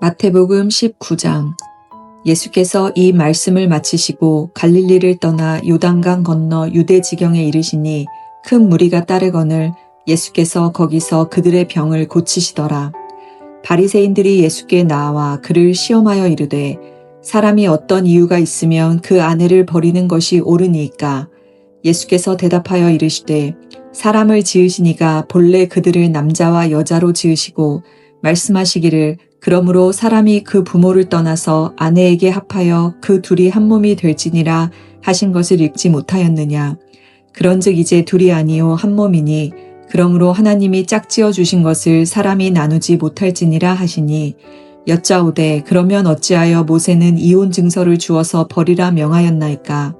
마태복음 19장. 예수께서 이 말씀을 마치시고 갈릴리를 떠나 요단강 건너 유대 지경에 이르시니 큰 무리가 따르거늘 예수께서 거기서 그들의 병을 고치시더라. 바리새인들이 예수께 나와 그를 시험하여 이르되 사람이 어떤 이유가 있으면 그 아내를 버리는 것이 옳으니이까? 예수께서 대답하여 이르시되 사람을 지으시니가 본래 그들을 남자와 여자로 지으시고 말씀하시기를 그러므로 사람이 그 부모를 떠나서 아내에게 합하여 그 둘이 한 몸이 될지니라 하신 것을 읽지 못하였느냐. 그런즉 이제 둘이 아니요 한 몸이니 그러므로 하나님이 짝지어 주신 것을 사람이 나누지 못할지니라 하시니 여짜오되 그러면 어찌하여 모세는 이혼 증서를 주어서 버리라 명하였나이까.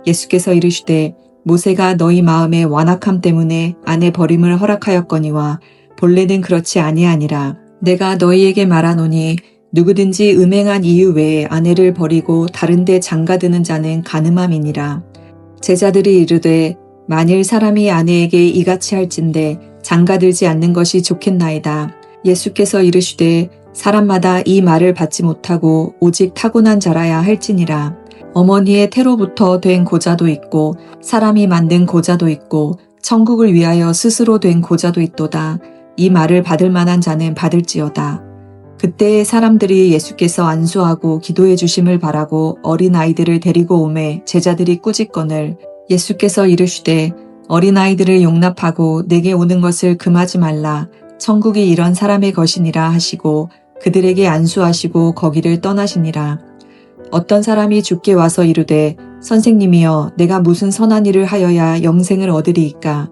예수께서 이르시되 모세가 너희 마음의 완악함 때문에 아내 버림을 허락하였거니와 본래는 그렇지 아니하니라. 내가 너희에게 말하노니 누구든지 음행한 이유 외에 아내를 버리고 다른 데 장가드는 자는 간음함이니라. 제자들이 이르되 만일 사람이 아내에게 이같이 할진대 장가들지 않는 것이 좋겠나이다. 예수께서 이르시되 사람마다 이 말을 받지 못하고 오직 타고난 자라야 할지니라. 어머니의 태로부터 된 고자도 있고 사람이 만든 고자도 있고 천국을 위하여 스스로 된 고자도 있도다. 이 말을 받을 만한 자는 받을지어다. 그때에 사람들이 예수께서 안수하고 기도해 주심을 바라고 어린아이들을 데리고 오매 제자들이 꾸짖거늘 예수께서 이르시되 어린아이들을 용납하고 내게 오는 것을 금하지 말라. 천국이 이런 사람의 것이니라 하시고 그들에게 안수하시고 거기를 떠나시니라. 어떤 사람이 주께 와서 이르되 선생님이여 내가 무슨 선한 일을 하여야 영생을 얻으리이까?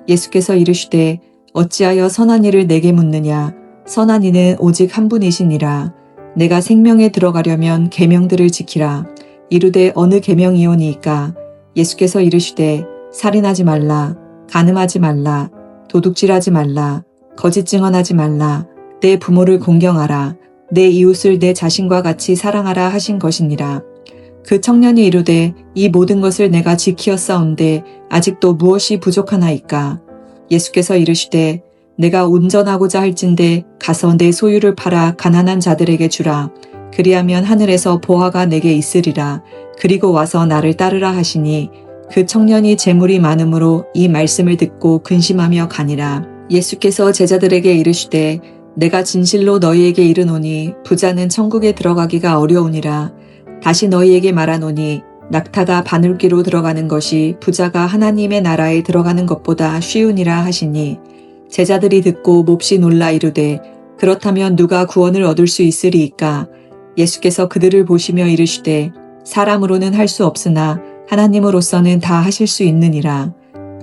예수께서 이르시되 어찌하여 선한 일을 내게 묻느냐. 선한 이는 오직 한 분이시니라. 내가 생명에 들어가려면 계명들을 지키라. 이르되 어느 계명이오니이까? 예수께서 이르시되 살인하지 말라. 간음하지 말라. 도둑질하지 말라. 거짓 증언하지 말라. 내 부모를 공경하라. 내 이웃을 내 자신과 같이 사랑하라 하신 것이니라. 그 청년이 이르되 이 모든 것을 내가 지키었사온데 아직도 무엇이 부족하나이까? 예수께서 이르시되 내가 온전하고자 할진대 가서 내 소유를 팔아 가난한 자들에게 주라. 그리하면 하늘에서 보화가 내게 있으리라. 그리고 와서 나를 따르라 하시니 그 청년이 재물이 많음으로 이 말씀을 듣고 근심하며 가니라. 예수께서 제자들에게 이르시되 내가 진실로 너희에게 이르노니 부자는 천국에 들어가기가 어려우니라. 다시 너희에게 말하노니 낙타가 바늘귀로 들어가는 것이 부자가 하나님의 나라에 들어가는 것보다 쉬우니라 하시니 제자들이 듣고 몹시 놀라 이르되 그렇다면 누가 구원을 얻을 수 있으리이까? 예수께서 그들을 보시며 이르시되 사람으로는 할 수 없으나 하나님으로서는 다 하실 수 있느니라.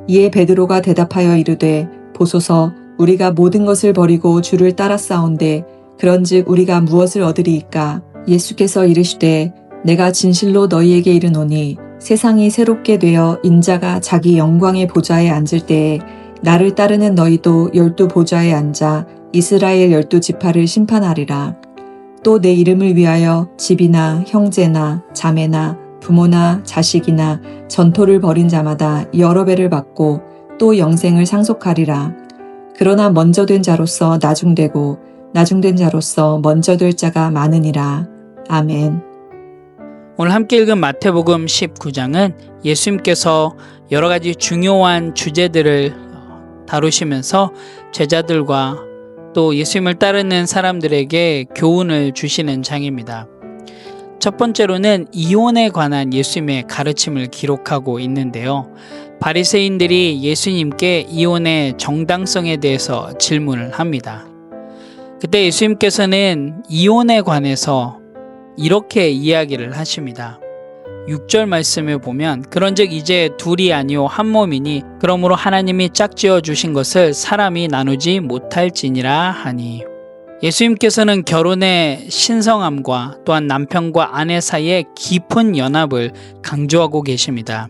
이에 베드로가 대답하여 이르되 보소서 우리가 모든 것을 버리고 주를 따랐사온데 그런즉 우리가 무엇을 얻으리이까? 예수께서 이르시되 내가 진실로 너희에게 이르노니 세상이 새롭게 되어 인자가 자기 영광의 보좌에 앉을 때에 나를 따르는 너희도 12 보좌에 앉아 이스라엘 12지파를 심판하리라. 또 내 이름을 위하여 집이나 형제나 자매나 부모나 자식이나 전토를 벌인 자마다 여러 배를 받고 또 영생을 상속하리라. 그러나 먼저 된 자로서 나중되고 나중된 자로서 먼저 될 자가 많으니라. 아멘. 오늘 함께 읽은 마태복음 19장은 예수님께서 여러 가지 중요한 주제들을 다루시면서 제자들과 또 예수님을 따르는 사람들에게 교훈을 주시는 장입니다. 첫 번째로는 이혼에 관한 예수님의 가르침을 기록하고 있는데요. 바리새인들이 예수님께 이혼의 정당성에 대해서 질문을 합니다. 그때 예수님께서는 이혼에 관해서 이렇게 이야기를 하십니다. 6절 말씀을 보면 그런즉 이제 둘이 아니요 한 몸이니 그러므로 하나님이 짝지어 주신 것을 사람이 나누지 못할지니라 하니 예수님께서는 결혼의 신성함과 또한 남편과 아내 사이의 깊은 연합을 강조하고 계십니다.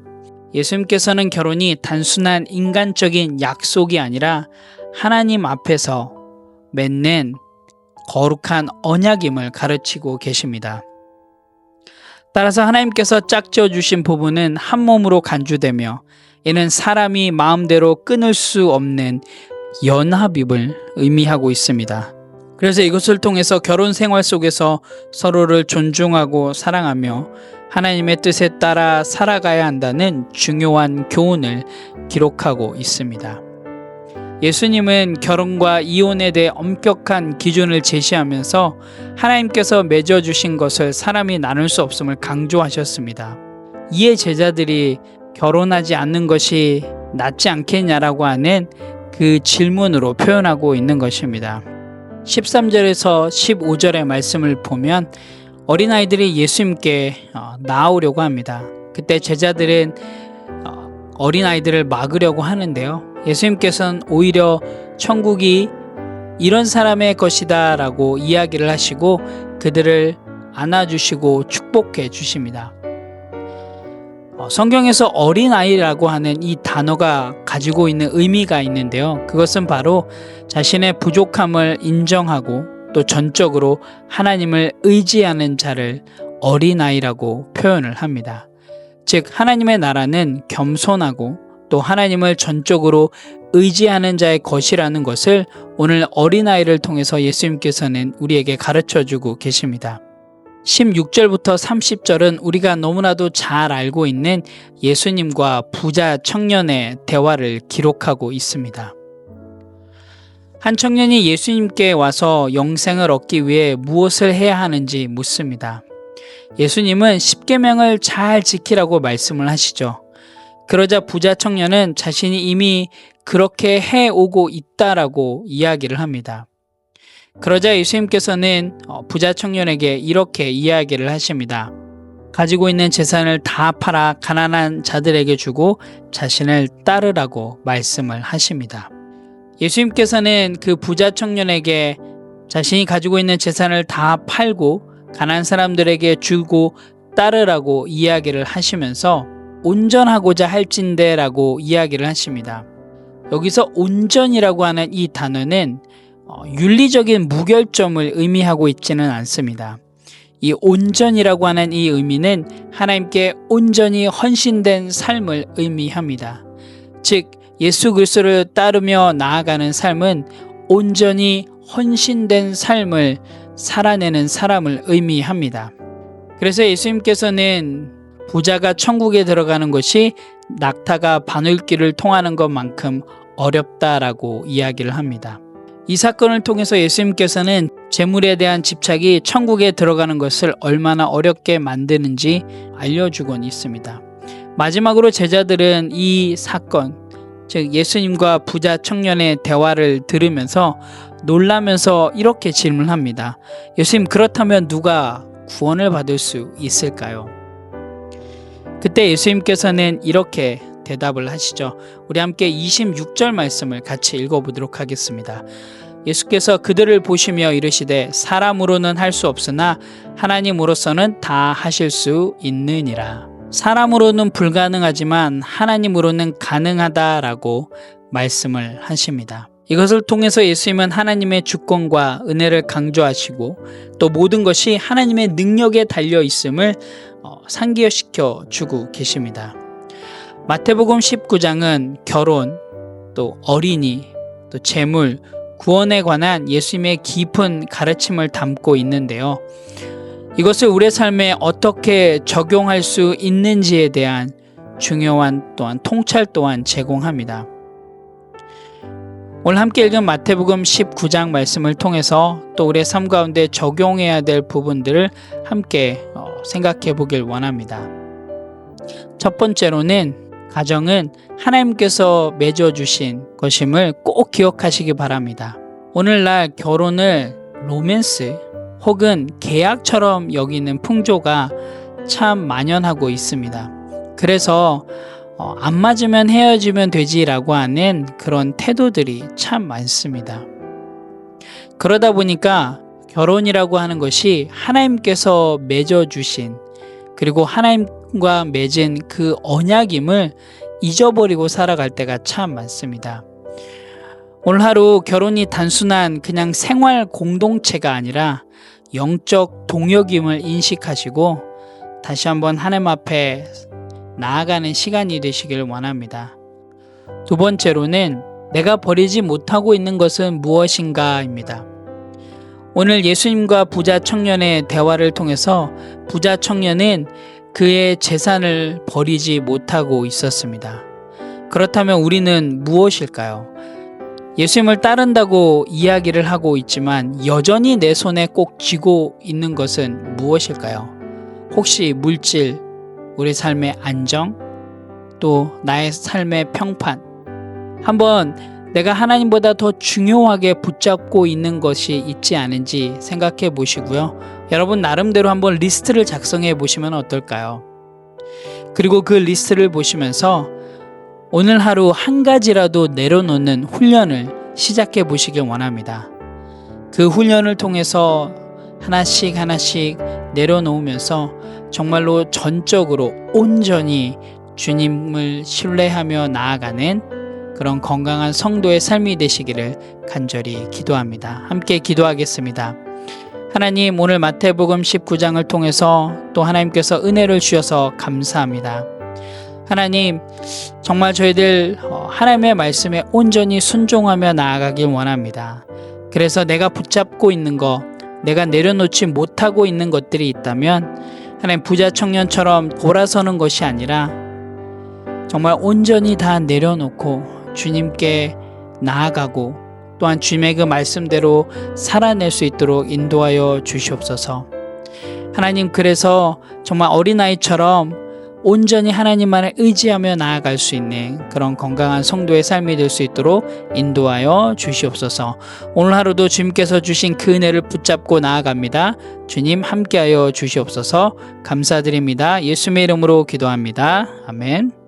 예수님께서는 결혼이 단순한 인간적인 약속이 아니라 하나님 앞에서 맺는 거룩한 언약임을 가르치고 계십니다. 따라서 하나님께서 짝지어 주신 부부는 한 몸으로 간주되며 이는 사람이 마음대로 끊을 수 없는 연합임을 의미하고 있습니다. 그래서 이것을 통해서 결혼 생활 속에서 서로를 존중하고 사랑하며 하나님의 뜻에 따라 살아가야 한다는 중요한 교훈을 기록하고 있습니다. 예수님은 결혼과 이혼에 대해 엄격한 기준을 제시하면서 하나님께서 맺어주신 것을 사람이 나눌 수 없음을 강조하셨습니다. 이에 제자들이 결혼하지 않는 것이 낫지 않겠냐라고 하는 그 질문으로 표현하고 있는 것입니다. 13절에서 15절의 말씀을 보면 어린아이들이 예수님께 나아오려고 합니다. 그때 제자들은 어린아이들을 막으려고 하는데요. 예수님께서는 오히려 천국이 이런 사람의 것이다 라고 이야기를 하시고 그들을 안아주시고 축복해 주십니다. 성경에서 어린아이라고 하는 이 단어가 가지고 있는 의미가 있는데요. 그것은 바로 자신의 부족함을 인정하고 또 전적으로 하나님을 의지하는 자를 어린아이라고 표현을 합니다. 즉 하나님의 나라는 겸손하고 또 하나님을 전적으로 의지하는 자의 것이라는 것을 오늘 어린아이를 통해서 예수님께서는 우리에게 가르쳐주고 계십니다. 16절부터 30절은 우리가 너무나도 잘 알고 있는 예수님과 부자 청년의 대화를 기록하고 있습니다. 한 청년이 예수님께 와서 영생을 얻기 위해 무엇을 해야 하는지 묻습니다. 예수님은 십계명을 잘 지키라고 말씀을 하시죠. 그러자 부자 청년은 자신이 이미 그렇게 해오고 있다라고 이야기를 합니다. 그러자 예수님께서는 부자 청년에게 이렇게 이야기를 하십니다. 가지고 있는 재산을 다 팔아 가난한 자들에게 주고 자신을 따르라고 말씀을 하십니다. 예수님께서는 그 부자 청년에게 자신이 가지고 있는 재산을 다 팔고 가난한 사람들에게 주고 따르라고 이야기를 하시면서 온전하고자 할진대 라고 이야기를 하십니다. 여기서 온전이라고 하는 이 단어는 윤리적인 무결점을 의미하고 있지는 않습니다. 이 온전이라고 하는 이 의미는 하나님께 온전히 헌신된 삶을 의미합니다. 즉 예수 그리스도를 따르며 나아가는 삶은 온전히 헌신된 삶을 살아내는 사람을 의미합니다. 그래서 예수님께서는 부자가 천국에 들어가는 것이 낙타가 바늘길을 통하는 것만큼 어렵다라고 이야기를 합니다. 이 사건을 통해서 예수님께서는 재물에 대한 집착이 천국에 들어가는 것을 얼마나 어렵게 만드는지 알려주곤 있습니다. 마지막으로 제자들은 이 사건, 즉 예수님과 부자 청년의 대화를 들으면서 놀라면서 이렇게 질문합니다. 예수님, 그렇다면 누가 구원을 받을 수 있을까요? 그때 예수님께서는 이렇게 대답을 하시죠. 우리 함께 26절 말씀을 같이 읽어보도록 하겠습니다. 예수께서 그들을 보시며 이르시되 사람으로는 할 수 없으나 하나님으로서는 다 하실 수 있느니라. 사람으로는 불가능하지만 하나님으로는 가능하다라고 말씀을 하십니다. 이것을 통해서 예수님은 하나님의 주권과 은혜를 강조하시고 또 모든 것이 하나님의 능력에 달려 있음을 상기시켜 주고 계십니다. 마태복음 19장은 결혼, 또 어린이, 또 재물, 구원에 관한 예수님의 깊은 가르침을 담고 있는데요. 이것을 우리의 삶에 어떻게 적용할 수 있는지에 대한 중요한 또한 통찰 또한 제공합니다. 오늘 함께 읽은 마태복음 19장 말씀을 통해서 또 우리의 삶 가운데 적용해야 될 부분들을 함께 생각해 보길 원합니다. 첫 번째로는 가정은 하나님께서 맺어주신 것임을 꼭 기억하시기 바랍니다. 오늘날 결혼을 로맨스 혹은 계약처럼 여기는 풍조가 참 만연하고 있습니다. 그래서 안 맞으면 헤어지면 되지라고 하는 그런 태도들이 참 많습니다. 그러다 보니까 결혼이라고 하는 것이 하나님께서 맺어주신 그리고 하나님과 맺은 그 언약임을 잊어버리고 살아갈 때가 참 많습니다. 오늘 하루 결혼이 단순한 그냥 생활 공동체가 아니라 영적 동역임을 인식하시고 다시 한번 하나님 앞에 나아가는 시간이 되시길 원합니다. 두 번째로는 내가 버리지 못하고 있는 것은 무엇인가입니다. 오늘 예수님과 부자 청년의 대화를 통해서 부자 청년은 그의 재산을 버리지 못하고 있었습니다. 그렇다면 우리는 무엇일까요? 예수님을 따른다고 이야기를 하고 있지만 여전히 내 손에 꼭 쥐고 있는 것은 무엇일까요? 혹시 물질, 우리 삶의 안정, 또 나의 삶의 평판, 한번 내가 하나님보다 더 중요하게 붙잡고 있는 것이 있지 않은지 생각해 보시고요. 여러분 나름대로 한번 리스트를 작성해 보시면 어떨까요? 그리고 그 리스트를 보시면서 오늘 하루 한 가지라도 내려놓는 훈련을 시작해 보시길 원합니다. 그 훈련을 통해서 하나씩 내려놓으면서 정말로 전적으로 온전히 주님을 신뢰하며 나아가는 그런 건강한 성도의 삶이 되시기를 간절히 기도합니다. 함께 기도하겠습니다. 하나님, 오늘 마태복음 19장을 통해서 또 하나님께서 은혜를 주셔서 감사합니다. 하나님, 정말 저희들 하나님의 말씀에 온전히 순종하며 나아가길 원합니다. 그래서 내가 붙잡고 있는 것, 내가 내려놓지 못하고 있는 것들이 있다면 하나님, 부자 청년처럼 돌아서는 것이 아니라 정말 온전히 다 내려놓고 주님께 나아가고 또한 주님의 그 말씀대로 살아낼 수 있도록 인도하여 주시옵소서. 하나님, 그래서 정말 어린아이처럼 온전히 하나님만을 의지하며 나아갈 수 있는 그런 건강한 성도의 삶이 될 수 있도록 인도하여 주시옵소서. 오늘 하루도 주님께서 주신 그 은혜를 붙잡고 나아갑니다. 주님 함께하여 주시옵소서. 감사드립니다. 예수님의 이름으로 기도합니다. 아멘.